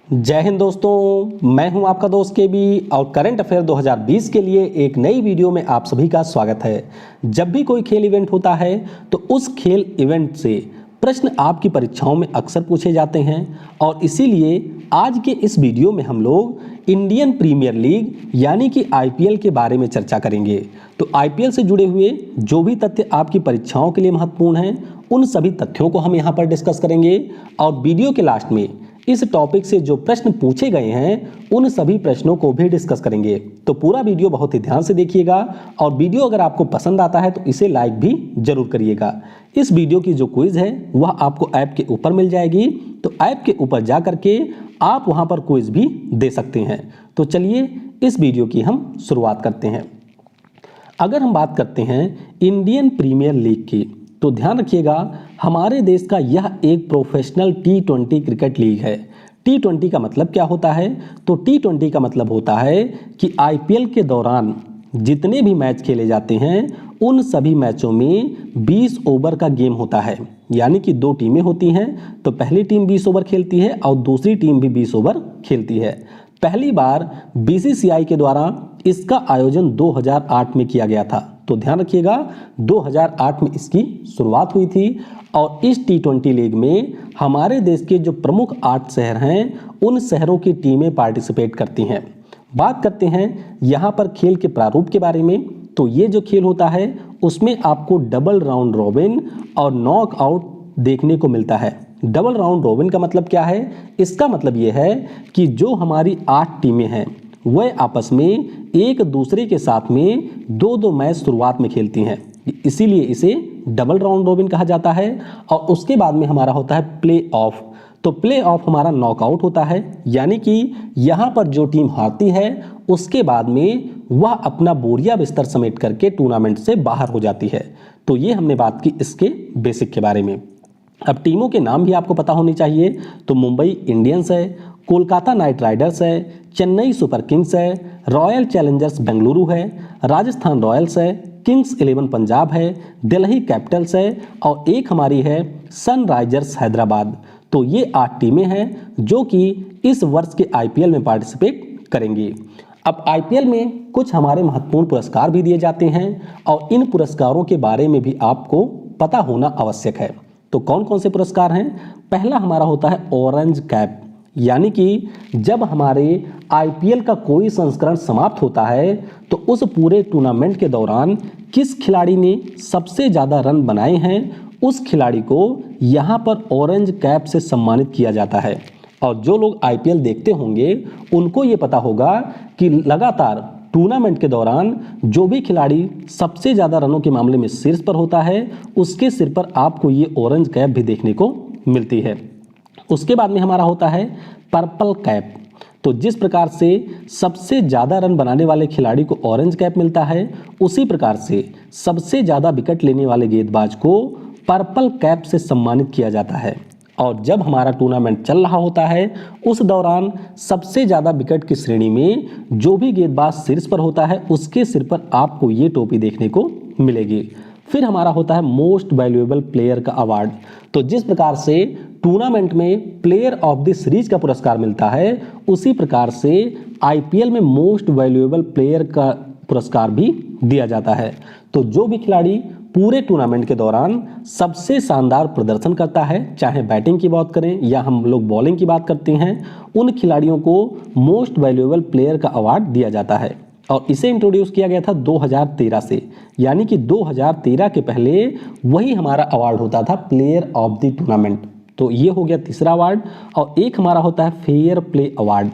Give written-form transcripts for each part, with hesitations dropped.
जय हिंद दोस्तों, मैं हूं आपका दोस्त केबी और करंट अफेयर 2020 के लिए एक नई वीडियो में आप सभी का स्वागत है। जब भी कोई खेल इवेंट होता है तो उस खेल इवेंट से प्रश्न आपकी परीक्षाओं में अक्सर पूछे जाते हैं और इसीलिए आज के इस वीडियो में हम लोग इंडियन प्रीमियर लीग यानी कि आईपीएल के बारे में चर्चा करेंगे। तो आईपीएल से जुड़े हुए जो भी तथ्य आपकी परीक्षाओं के लिए महत्वपूर्ण हैं उन सभी तथ्यों को हम यहाँ पर डिस्कस करेंगे और वीडियो के लास्ट में इस टॉपिक से जो प्रश्न पूछे गए हैं उन सभी प्रश्नों को भी डिस्कस करेंगे। तो पूरा वीडियो बहुत ही ध्यान से देखिएगा और वीडियो अगर आपको पसंद आता है तो इसे लाइक भी जरूर करिएगा। इस वीडियो की जो क्विज है वह आपको ऐप के ऊपर मिल जाएगी, तो ऐप के ऊपर जा करके आप वहां पर क्विज भी दे सकते हैं। तो चलिए इस वीडियो की हम शुरुआत करते हैं। अगर हम बात करते हैं इंडियन प्रीमियर लीग की तो ध्यान रखिएगा हमारे देश का यह एक प्रोफेशनल T20 क्रिकेट लीग है। T20 का मतलब क्या होता है? तो T20 का मतलब होता है कि आईपीएल के दौरान जितने भी मैच खेले जाते हैं उन सभी मैचों में 20 ओवर का गेम होता है, यानी कि दो टीमें होती हैं। तो पहली टीम 20 ओवर खेलती है और दूसरी टीम भी 20 ओवर खेलती है। पहली बार बीसीसीआई के द्वारा इसका आयोजन 2008 में किया गया था। तो ध्यान रखिएगा 2008 में इसकी शुरुआत हुई थी और इस T20 लीग में हमारे देश के जो प्रमुख 8 शहर हैं उन शहरों की टीमें पार्टिसिपेट करती हैं। बात करते हैं यहाँ पर खेल के प्रारूप के बारे में। तो ये जो खेल होता है उसमें आपको डबल राउंड रॉबिन और नॉकआउट देखने को मिलता है। डबल राउंड रॉबिन का मतलब क्या है? इसका मतलब ये है कि जो हमारी 8 टीमें हैं वह आपस में एक दूसरे के साथ में दो मैच शुरुआत में खेलती हैं, इसीलिए इसे डबल राउंड रॉबिन कहा जाता है। और उसके बाद में हमारा होता है प्ले ऑफ। तो प्ले ऑफ हमारा नॉकआउट होता है, यानी कि यहाँ पर जो टीम हारती है उसके बाद में वह अपना बोरिया बिस्तर समेट करके टूर्नामेंट से बाहर हो जाती है। तो ये हमने बात की इसके बेसिक के बारे में। अब टीमों के नाम भी आपको पता होने चाहिए। तो मुंबई इंडियंस है, कोलकाता नाइट राइडर्स है, चेन्नई सुपर किंग्स है, रॉयल चैलेंजर्स बेंगलुरु है, राजस्थान रॉयल्स है, किंग्स 11 पंजाब है, दिल्ली कैपिटल्स है और एक हमारी है सनराइजर्स हैदराबाद। तो ये 8 टीमें हैं जो कि इस वर्ष के आईपीएल में पार्टिसिपेट करेंगी। अब आईपीएल में कुछ हमारे महत्वपूर्ण पुरस्कार भी दिए जाते हैं और इन पुरस्कारों के बारे में भी आपको पता होना आवश्यक है। तो कौन कौन से पुरस्कार हैं? पहला हमारा होता है ऑरेंज कैप, यानी कि जब हमारे आईपीएल का कोई संस्करण समाप्त होता है तो उस पूरे टूर्नामेंट के दौरान किस खिलाड़ी ने सबसे ज़्यादा रन बनाए हैं उस खिलाड़ी को यहाँ पर ऑरेंज कैप से सम्मानित किया जाता है। और जो लोग आईपीएल देखते होंगे उनको ये पता होगा कि लगातार टूर्नामेंट के दौरान जो भी खिलाड़ी सबसे ज़्यादा रनों के मामले में शीर्ष पर होता है उसके सिर पर आपको ये ऑरेंज कैप भी देखने को मिलती है। उसके बाद में हमारा होता है पर्पल कैप। तो जिस प्रकार से सबसे ज़्यादा रन बनाने वाले खिलाड़ी को ऑरेंज कैप मिलता है उसी प्रकार से सबसे ज़्यादा विकेट लेने वाले गेंदबाज को पर्पल कैप से सम्मानित किया जाता है। और जब हमारा टूर्नामेंट चल रहा होता है उस दौरान सबसे ज़्यादा विकेट की श्रेणी में जो भी गेंदबाज शीर्ष पर होता है उसके सिर पर आपको ये टोपी देखने को मिलेगी। फिर हमारा होता है मोस्ट वैल्यूएबल प्लेयर का अवार्ड। तो जिस प्रकार से टूर्नामेंट में प्लेयर ऑफ द सीरीज का पुरस्कार मिलता है उसी प्रकार से आईपीएल में मोस्ट वैल्यूएबल प्लेयर का पुरस्कार भी दिया जाता है। तो जो भी खिलाड़ी पूरे टूर्नामेंट के दौरान सबसे शानदार प्रदर्शन करता है, चाहे बैटिंग की बात करें या हम लोग बॉलिंग की बात करते हैं, उन खिलाड़ियों को मोस्ट वैल्यूएबल प्लेयर का अवार्ड दिया जाता है। और इसे इंट्रोड्यूस किया गया था 2013 से, यानी कि 2013 के पहले वही हमारा अवार्ड होता था प्लेयर ऑफ द टूर्नामेंट। तो ये हो गया तीसरा अवार्ड। और एक हमारा होता है फेयर प्ले अवार्ड।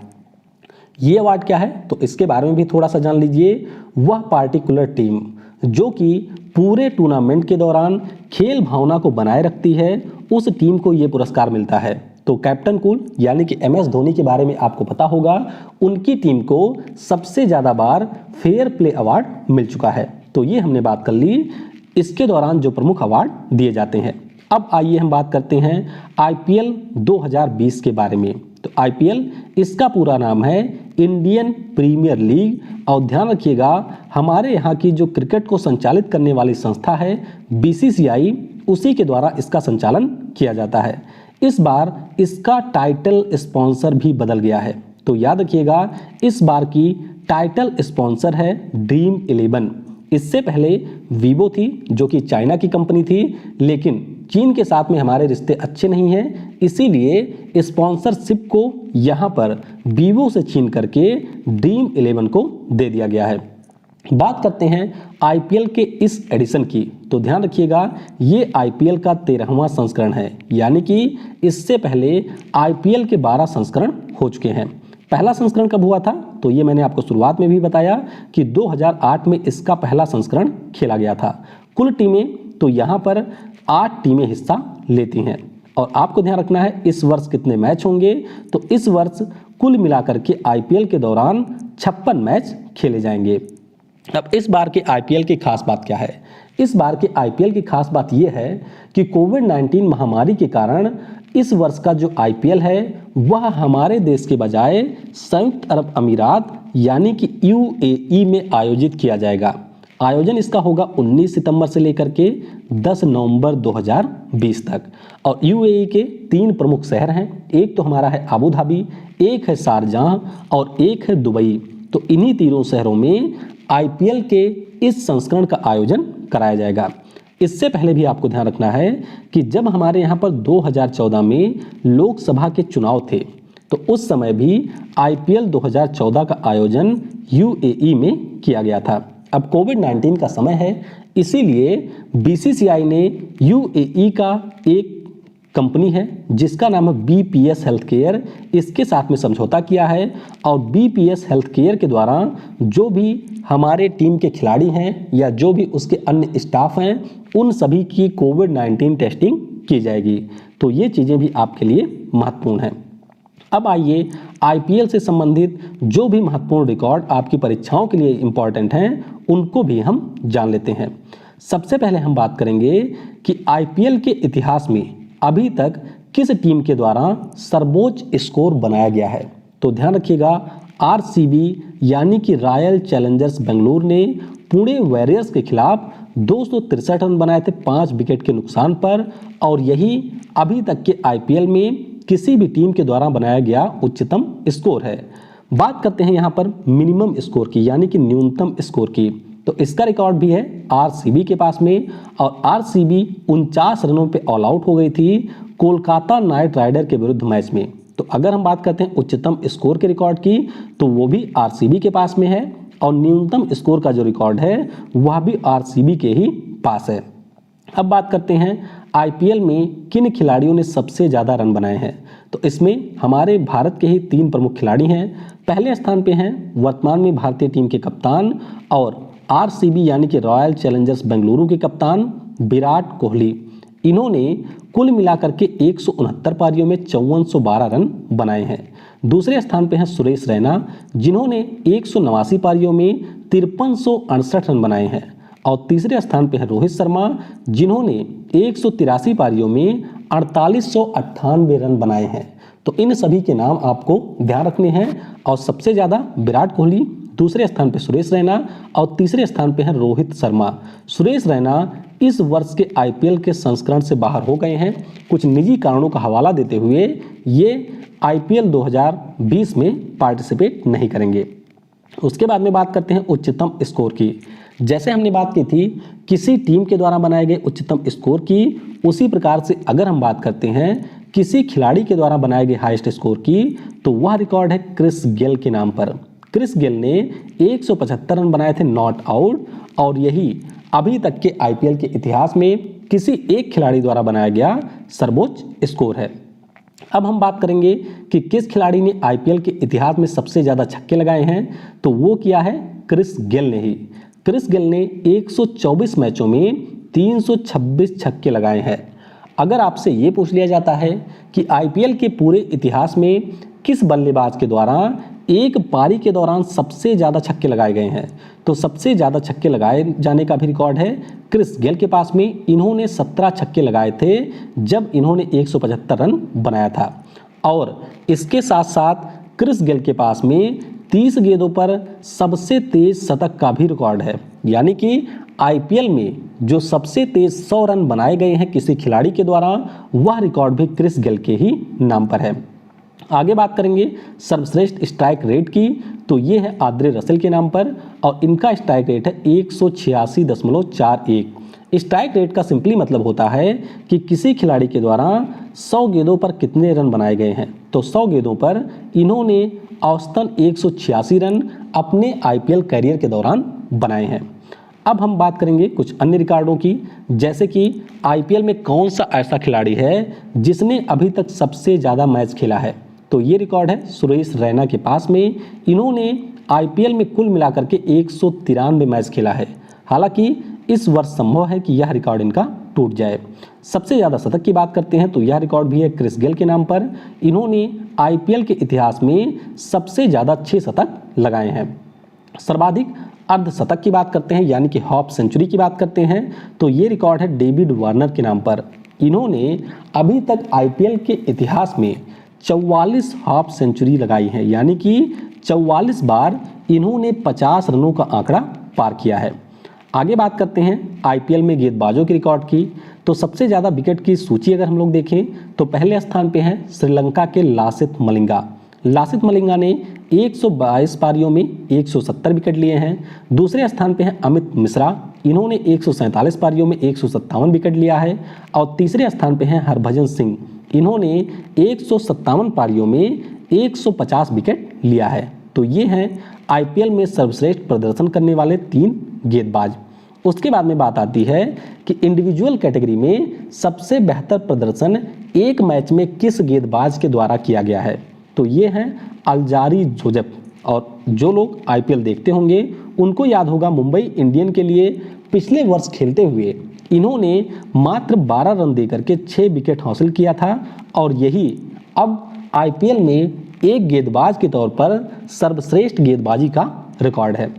ये अवार्ड क्या है? तो इसके बारे में भी थोड़ा सा जान लीजिए। वह पार्टिकुलर टीम जो कि पूरे टूर्नामेंट के दौरान खेल भावना को बनाए रखती है उस टीम को ये पुरस्कार मिलता है। तो कैप्टन कूल यानी कि MS धोनी के बारे में आपको पता होगा, उनकी टीम को सबसे ज़्यादा बार फेयर प्ले अवार्ड मिल चुका है। तो ये हमने बात कर ली इसके दौरान जो प्रमुख अवार्ड दिए जाते हैं। अब आइए हम बात करते हैं आईपीएल 2020 के बारे में। तो आईपीएल इसका पूरा नाम है इंडियन प्रीमियर लीग। और ध्यान रखिएगा हमारे यहाँ की जो क्रिकेट को संचालित करने वाली संस्था है बीसीसीआई, उसी के द्वारा इसका संचालन किया जाता है। इस बार इसका टाइटल स्पॉन्सर भी बदल गया है। तो याद रखिएगा, इस बार की टाइटल स्पॉन्सर है ड्रीम 11। इससे पहले वीवो थी जो कि चाइना की कंपनी थी, लेकिन चीन के साथ में हमारे रिश्ते अच्छे नहीं हैं, इसीलिए स्पॉन्सरशिप को यहाँ पर वीवो से छीन करके ड्रीम 11 को दे दिया गया है। बात करते हैं आईपीएल के इस एडिशन की, तो ध्यान रखिएगा ये आईपीएल का 13वां संस्करण है, यानी कि इससे पहले आईपीएल के 12 संस्करण हो चुके हैं। पहला संस्करण कब हुआ था, तो ये मैंने आपको शुरुआत में भी बताया कि 2008 में इसका पहला संस्करण खेला गया था। कुल टीमें, तो यहाँ पर 8 टीमें हिस्सा लेती हैं और आपको ध्यान रखना है इस वर्ष कितने मैच होंगे, तो इस वर्ष कुल मिलाकर के आईपीएल के दौरान 56 मैच खेले जाएंगे। अब इस बार के आईपीएल की खास बात क्या है? इस बार के आईपीएल की खास बात यह है कि कोविड-19 महामारी के कारण इस वर्ष का जो आईपीएल है वह हमारे देश के बजाय संयुक्त अरब अमीरात यानी कि यूएई में आयोजित किया जाएगा। आयोजन इसका होगा 19 सितंबर से लेकर के 10 नवंबर 2020 तक और यूएई के 3 प्रमुख शहर हैं, एक तो हमारा है आबू धाबी, एक है शारजाह और एक है दुबई। तो इन्हीं तीनों शहरों में आईपीएल के इस संस्करण का आयोजन कराया जाएगा। इससे पहले भी आपको ध्यान रखना है कि जब हमारे यहाँ पर 2014 में लोकसभा के चुनाव थे तो उस समय भी आईपीएल 2014 का आयोजन यूएई में किया गया था। अब कोविड-19 का समय है, इसीलिए बीसीसीआई ने यूएई का एक कंपनी है जिसका नाम है बीपीएस हेल्थ केयर, इसके साथ में समझौता किया है और बीपीएस हेल्थ केयर के द्वारा जो भी हमारे टीम के खिलाड़ी हैं या जो भी उसके अन्य स्टाफ हैं उन सभी की कोविड-19 टेस्टिंग की जाएगी। तो ये चीज़ें भी आपके लिए महत्वपूर्ण हैं। अब आइए आईपीएल से संबंधित जो भी महत्वपूर्ण रिकॉर्ड आपकी परीक्षाओं के लिए इम्पॉर्टेंट हैं उनको भी हम जान लेते हैं। सबसे पहले हम बात करेंगे कि आईपीएल के इतिहास में अभी तक किस टीम के द्वारा सर्वोच्च स्कोर बनाया गया है। तो ध्यान रखिएगा, आरसीबी यानी कि रॉयल चैलेंजर्स बेंगलुरु ने पुणे वॉरियर्स के खिलाफ 263 रन बनाए थे 5 विकेट के नुकसान पर और यही अभी तक के आईपीएल में किसी भी टीम के द्वारा बनाया गया उच्चतम स्कोर है। बात करते हैं यहाँ पर मिनिमम स्कोर की यानी कि न्यूनतम स्कोर की, तो इसका रिकॉर्ड भी है आरसीबी के पास में और आरसीबी 49 रनों पे ऑल आउट हो गई थी कोलकाता नाइट राइडर के विरुद्ध मैच में। तो अगर हम बात करते हैं उच्चतम स्कोर के रिकॉर्ड की तो वो भी आरसीबी के पास में है और न्यूनतम स्कोर का जो रिकॉर्ड है वह भी आरसीबी के ही पास है। अब बात करते हैं आईपीएल में किन खिलाड़ियों ने सबसे ज़्यादा रन बनाए हैं, तो इसमें हमारे भारत के ही 3 प्रमुख खिलाड़ी हैं। पहले स्थान पे हैं वर्तमान में भारतीय टीम के कप्तान और आरसीबी यानी कि रॉयल चैलेंजर्स बेंगलुरु के कप्तान विराट कोहली। इन्होंने कुल मिलाकर के 169 पारियों में 5412 रन बनाए हैं। दूसरे स्थान पे हैं सुरेश रैना जिन्होंने 189 पारियों में 5368 रन बनाए हैं और तीसरे स्थान पे है रोहित शर्मा जिन्होंने 183 पारियों में 4898 रन बनाए हैं। तो इन सभी के नाम आपको ध्यान रखने हैं और सबसे ज़्यादा विराट कोहली, दूसरे स्थान पे सुरेश रैना और तीसरे स्थान पे है रोहित शर्मा। सुरेश रैना इस वर्ष के आईपीएल के संस्करण से बाहर हो गए हैं कुछ निजी कारणों का हवाला देते हुए, ये आईपीएल 2020 में पार्टिसिपेट नहीं करेंगे। उसके बाद में बात करते हैं उच्चतम स्कोर की। जैसे हमने बात की थी किसी टीम के द्वारा बनाए गए उच्चतम स्कोर की, उसी प्रकार से अगर हम बात करते हैं किसी खिलाड़ी के द्वारा बनाए गए हाईएस्ट स्कोर की, तो वह रिकॉर्ड है क्रिस गेल के नाम पर। क्रिस गेल ने 175 रन बनाए थे नॉट आउट और यही अभी तक के आईपीएल के इतिहास में किसी एक खिलाड़ी द्वारा बनाया गया सर्वोच्च स्कोर है। अब हम बात करेंगे कि किस खिलाड़ी ने आईपीएल के इतिहास में सबसे ज़्यादा छक्के लगाए हैं, तो वो किया है क्रिस गेल ने ही। क्रिस गेल ने 124 मैचों में 326 छक्के लगाए हैं। अगर आपसे ये पूछ लिया जाता है कि आईपीएल के पूरे इतिहास में किस बल्लेबाज के द्वारा एक पारी के दौरान सबसे ज़्यादा छक्के लगाए गए हैं, तो सबसे ज़्यादा छक्के लगाए जाने का भी रिकॉर्ड है क्रिस गेल के पास में। इन्होंने 17 छक्के लगाए थे जब इन्होंने 175 रन बनाया था और इसके साथ साथ क्रिस गेल के पास में 30 गेंदों पर सबसे तेज शतक का भी रिकॉर्ड है। यानी कि आईपीएल में जो सबसे तेज 100 रन बनाए गए हैं किसी खिलाड़ी के द्वारा, वह रिकॉर्ड भी क्रिस गेल के ही नाम पर है। आगे बात करेंगे सर्वश्रेष्ठ स्ट्राइक रेट की, तो ये है आंद्रे रसेल के नाम पर और इनका स्ट्राइक रेट है 186.41। स्ट्राइक रेट का सिंपली मतलब होता है कि किसी खिलाड़ी के द्वारा 100 गेंदों पर कितने रन बनाए गए हैं। तो 100 गेंदों पर इन्होंने औसतन 186 रन अपने आईपीएल करियर के दौरान बनाए हैं। अब हम बात करेंगे कुछ अन्य रिकॉर्डों की, जैसे कि आईपीएल में कौन सा ऐसा खिलाड़ी है जिसने अभी तक सबसे ज़्यादा मैच खेला है। तो ये रिकॉर्ड है सुरेश रैना के पास में। इन्होंने आईपीएल में कुल मिलाकर के 193 मैच खेला है। हालांकि इस वर्ष संभव है कि यह रिकॉर्ड इनका टूट जाए। सबसे ज़्यादा शतक की बात करते हैं तो यह रिकॉर्ड भी है क्रिस गेल के नाम पर। इन्होंने आईपीएल के इतिहास में सबसे ज़्यादा 6 शतक लगाए हैं। सर्वाधिक अर्धशतक की बात करते हैं यानी कि हाफ सेंचुरी की बात करते हैं तो ये रिकॉर्ड है डेविड वार्नर के नाम पर। इन्होंने अभी तक आईपीएल के इतिहास में 44 हाफ सेंचुरी लगाई है, यानी कि 44 बार इन्होंने 50 रनों का आंकड़ा पार किया है। आगे बात करते हैं आईपीएल में गेंदबाजों के रिकॉर्ड की, तो सबसे ज़्यादा विकेट की सूची अगर हम लोग देखें तो पहले स्थान पे हैं श्रीलंका के लासिथ मलिंगा। लासिथ मलिंगा ने 122 पारियों में 170 विकेट लिए हैं। दूसरे स्थान पे हैं अमित मिश्रा, इन्होंने 147 पारियों में 157 विकेट लिया है। और तीसरे स्थान पे हैं हरभजन सिंह, इन्होंने 157 पारियों में 150 विकेट लिया है। तो ये हैं आईपीएल में सर्वश्रेष्ठ प्रदर्शन करने वाले 3 गेंदबाज। उसके बाद में बात आती है कि इंडिविजुअल कैटेगरी में सबसे बेहतर प्रदर्शन एक मैच में किस गेंदबाज के द्वारा किया गया है। तो ये हैं अल्जारी जोसेफ। और जो लोग आईपीएल देखते होंगे उनको याद होगा मुंबई इंडियन के लिए पिछले वर्ष खेलते हुए इन्होंने मात्र 12 रन देकर के 6 विकेट हासिल किया था और यही अब आईपीएल में एक गेंदबाज के तौर पर सर्वश्रेष्ठ गेंदबाजी का रिकॉर्ड है।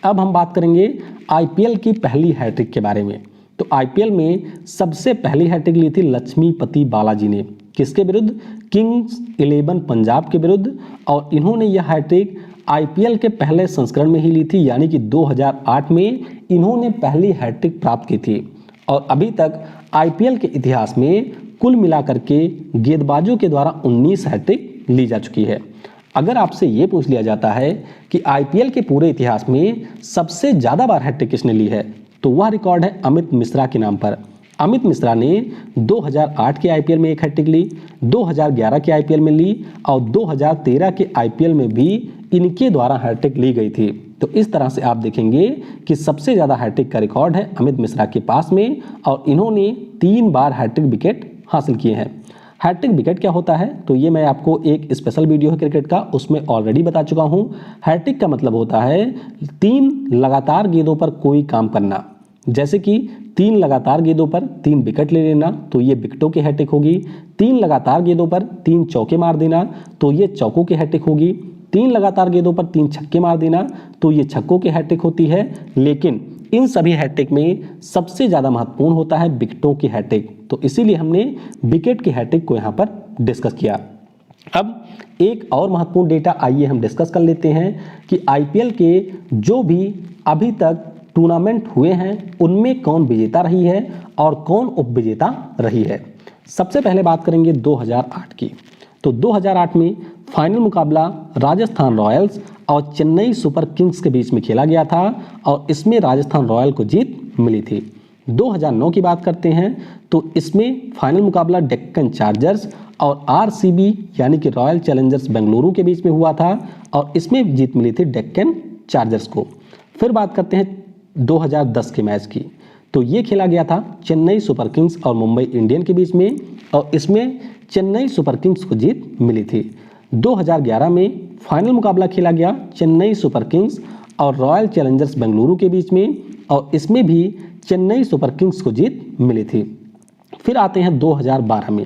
अब हम बात करेंगे आईपीएल की पहली हैट्रिक के बारे में। तो आईपीएल में सबसे पहली हैट्रिक ली थी लक्ष्मीपति बालाजी ने, किसके विरुद्ध? किंग्स 11 पंजाब के विरुद्ध। और इन्होंने यह हैट्रिक आईपीएल के पहले संस्करण में ही ली थी, यानी कि 2008 में इन्होंने पहली हैट्रिक प्राप्त की थी। और अभी तक आईपीएल के इतिहास में कुल मिलाकर के गेंदबाजों के द्वारा 19 हैट्रिक ली जा चुकी है। अगर आपसे ये पूछ लिया जाता है कि आईपीएल के पूरे इतिहास में सबसे ज़्यादा बार हैट्रिक किसने ली है, तो वह रिकॉर्ड है अमित मिश्रा के नाम पर। अमित मिश्रा ने 2008 के आईपीएल में एक हैट्रिक ली, 2011 के आईपीएल में ली और 2013 के आईपीएल में भी इनके द्वारा हैट्रिक ली गई थी। तो इस तरह से आप देखेंगे कि सबसे ज़्यादा हैट्रिक का रिकॉर्ड है अमित मिश्रा के पास में और इन्होंने 3 बार हैट्रिक विकेट हासिल किए हैं। हैट्रिक विकेट क्या होता है, तो ये मैं आपको एक स्पेशल वीडियो है क्रिकेट का, उसमें ऑलरेडी बता चुका हूँ। हैट्रिक का मतलब होता है 3 लगातार गेंदों पर कोई काम करना, जैसे कि 3 लगातार गेंदों पर 3 विकेट ले लेना, तो ये विकेटों की हैट्रिक होगी। 3 लगातार गेंदों पर 3 चौके मार देना, तो ये चौकों की हैट्रिक होगी। 3 लगातार गेंदों पर 3 छक्के मार देना, तो ये छक्कों की हैट्रिक होती है। लेकिन इन सभी हैट्रिक में सबसे ज़्यादा महत्वपूर्ण होता है विकेटों की हैट्रिक, तो इसीलिए हमने विकेट की हैट्रिक को यहाँ पर डिस्कस किया। अब एक और महत्वपूर्ण डेटा आइए हम डिस्कस कर लेते हैं कि आईपीएल के जो भी अभी तक टूर्नामेंट हुए हैं उनमें कौन विजेता रही है और कौन उपविजेता रही है। सबसे पहले बात करेंगे 2008 की। तो 2008 में फाइनल मुकाबला राजस्थान रॉयल्स और चेन्नई सुपर किंग्स के बीच में खेला गया था और इसमें राजस्थान रॉयल को जीत मिली थी। 2009 की बात करते हैं तो इसमें फाइनल मुकाबला डेक्कन चार्जर्स और आरसीबी यानी कि रॉयल चैलेंजर्स बेंगलुरु के बीच में हुआ था और इसमें जीत मिली थी डेक्कन चार्जर्स को। फिर बात करते हैं 2010 के मैच की। तो ये खेला गया था चेन्नई सुपर किंग्स और मुंबई इंडियन के बीच में और इसमें चेन्नई सुपर किंग्स को जीत मिली थी। 2011 में फाइनल मुकाबला खेला गया चेन्नई सुपर किंग्स और रॉयल चैलेंजर्स बेंगलुरु के बीच में और इसमें भी चेन्नई सुपर किंग्स को जीत मिली थी। फिर आते हैं 2012 में।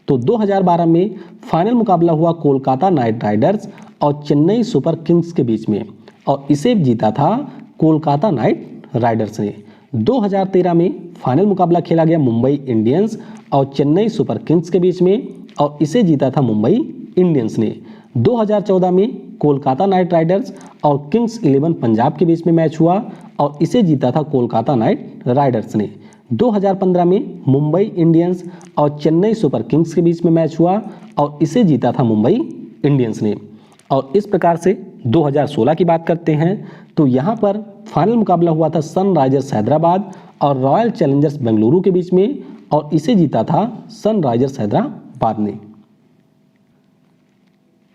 तो 2012 में फाइनल मुकाबला हुआ कोलकाता नाइट राइडर्स और चेन्नई सुपर किंग्स के बीच में और इसे जीता था कोलकाता नाइट राइडर्स ने। 2013 में फाइनल मुकाबला खेला गया मुंबई इंडियंस और चेन्नई सुपर किंग्स के बीच में और इसे जीता था मुंबई इंडियंस ने। 2014 में कोलकाता नाइट राइडर्स और किंग्स 11 पंजाब के बीच में मैच हुआ और इसे जीता था कोलकाता नाइट राइडर्स ने। 2015 में मुंबई इंडियंस और चेन्नई सुपर किंग्स के बीच में मैच हुआ और इसे जीता था मुंबई इंडियंस ने। और इस प्रकार से 2016 की बात करते हैं तो यहाँ पर फाइनल मुकाबला हुआ था सनराइजर्स हैदराबाद और रॉयल चैलेंजर्स बेंगलुरु के बीच में और इसे जीता था सनराइजर्स हैदराबाद ने।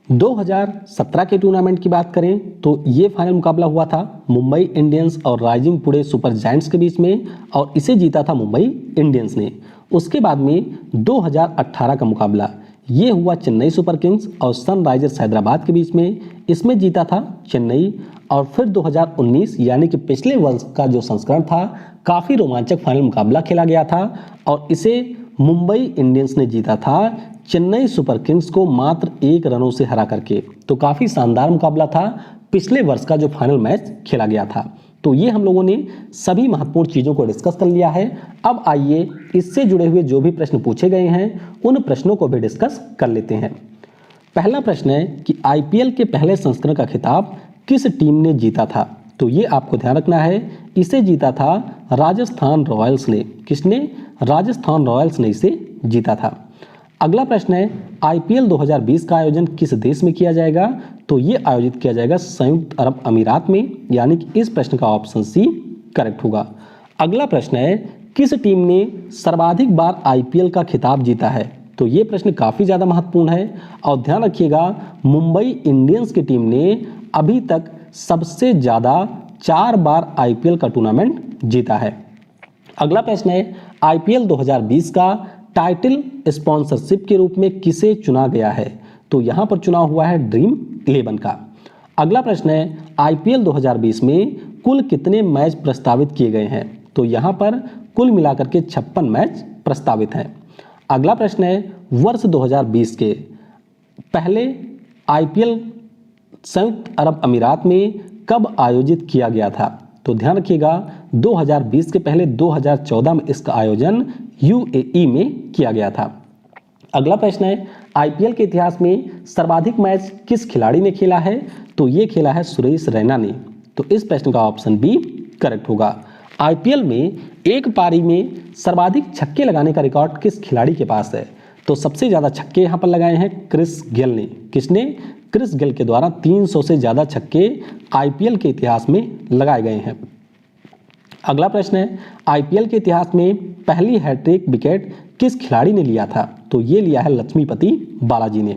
2017 के टूर्नामेंट की बात करें तो ये फाइनल मुकाबला हुआ था मुंबई इंडियंस और राइजिंग पुणे सुपर जायंट्स के बीच में और इसे जीता था मुंबई इंडियंस ने। उसके बाद में 2018 का मुकाबला ये हुआ चेन्नई सुपर किंग्स और सनराइजर्स हैदराबाद के बीच में, इसमें जीता था चेन्नई। और फिर 2019 यानी कि पिछले वर्ष का जो संस्करण था काफ़ी रोमांचक फाइनल मुकाबला खेला गया था और इसे मुंबई इंडियंस ने जीता था चेन्नई सुपर किंग्स को मात्र 1 रनों से हरा करके। तो काफ़ी शानदार मुकाबला था पिछले वर्ष का जो फाइनल मैच खेला गया था। तो ये हम लोगों ने सभी महत्वपूर्ण चीज़ों को डिस्कस कर लिया है। अब आइए इससे जुड़े हुए जो भी प्रश्न पूछे गए हैं उन प्रश्नों को भी डिस्कस कर लेते हैं। पहला प्रश्न है कि आईपीएल के पहले संस्करण का खिताब किस टीम ने जीता था? तो ये आपको ध्यान रखना है, इसे जीता था राजस्थान रॉयल्स ने। किसने? राजस्थान रॉयल्स ने इसे जीता था। अगला प्रश्न है आईपीएल 2020 का आयोजन किस देश में किया जाएगा? तो ये आयोजित किया जाएगा संयुक्त अरब अमीरात में, यानी कि इस प्रश्न का ऑप्शन सी करेक्ट होगा। अगला प्रश्न है किस टीम ने सर्वाधिक बार आईपीएल का खिताब जीता है? तो ये प्रश्न काफ़ी ज़्यादा महत्वपूर्ण है और ध्यान रखिएगा मुंबई इंडियंस की टीम ने अभी तक सबसे ज़्यादा 4 बार आईपीएल का टूर्नामेंट जीता है। अगला प्रश्न है आईपीएल 2020 का टाइटल स्पॉन्सरशिप के रूप में किसे चुना गया है? तो यहाँ पर चुना हुआ है ड्रीम 11 का। अगला प्रश्न है आईपीएल 2020 में कुल कितने मैच प्रस्तावित किए गए हैं? तो यहाँ पर कुल मिलाकर के 56 मैच प्रस्तावित हैं। अगला प्रश्न है वर्ष 2020 के पहले आईपीएल संयुक्त अरब अमीरात में कब आयोजित किया गया था? तो ध्यान रखिएगा 2020 के पहले 2014 में इसका आयोजन यूएई में किया गया था। अगला प्रश्न है आईपीएल के इतिहास में सर्वाधिक मैच किस खिलाड़ी ने खेला है? तो ये खेला है सुरेश रैना ने। तो इस प्रश्न का ऑप्शन बी करेक्ट होगा। आईपीएल में एक पारी में सर्वाधिक छक्के लगाने का रिकॉर्ड किस खिलाड़ी के पास है? तो सबसे ज़्यादा छक्के यहाँ पर लगाए हैं क्रिस गेल ने। किसने? क्रिस गेल के द्वारा 300 से ज़्यादा छक्के आईपीएल के इतिहास में लगाए गए हैं। अगला प्रश्न है आईपीएल के इतिहास में पहली हैट्रिक विकेट किस खिलाड़ी ने लिया था? तो ये लिया है लक्ष्मीपति बालाजी ने।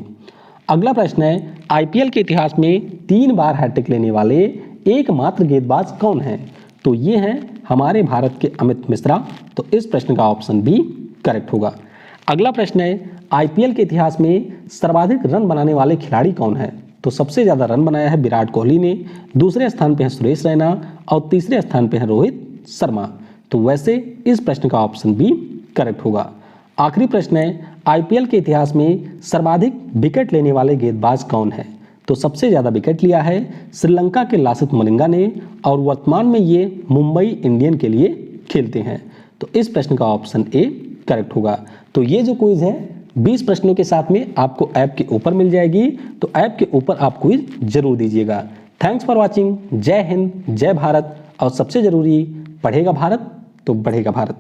अगला प्रश्न है आईपीएल के इतिहास में 3 बार हैट्रिक लेने वाले एकमात्र गेंदबाज कौन हैं? तो ये हैं हमारे भारत के अमित मिश्रा। तो इस प्रश्न का ऑप्शन बी करेक्ट होगा। अगला प्रश्न है आईपीएल के इतिहास में सर्वाधिक रन बनाने वाले खिलाड़ी कौन हैं? तो सबसे ज़्यादा रन बनाया है विराट कोहली ने, दूसरे स्थान पे है सुरेश रैना और तीसरे स्थान पे है रोहित शर्मा। तो वैसे इस प्रश्न का ऑप्शन बी करेक्ट होगा। आखिरी प्रश्न है आईपीएल के इतिहास में सर्वाधिक विकेट लेने वाले गेंदबाज कौन है? तो सबसे ज़्यादा विकेट लिया है श्रीलंका के लासिथ मलिंगा ने और वर्तमान में ये मुंबई इंडियन के लिए खेलते हैं। तो इस प्रश्न का ऑप्शन ए करेक्ट होगा। तो ये जो क्विज है 20 प्रश्नों के साथ में आपको ऐप के ऊपर मिल जाएगी, तो ऐप के ऊपर आप क्विज जरूर दीजिएगा। Thanks for watching. जय हिंद, जय भारत और सबसे जरूरी, पढ़ेगा भारत तो बढ़ेगा भारत।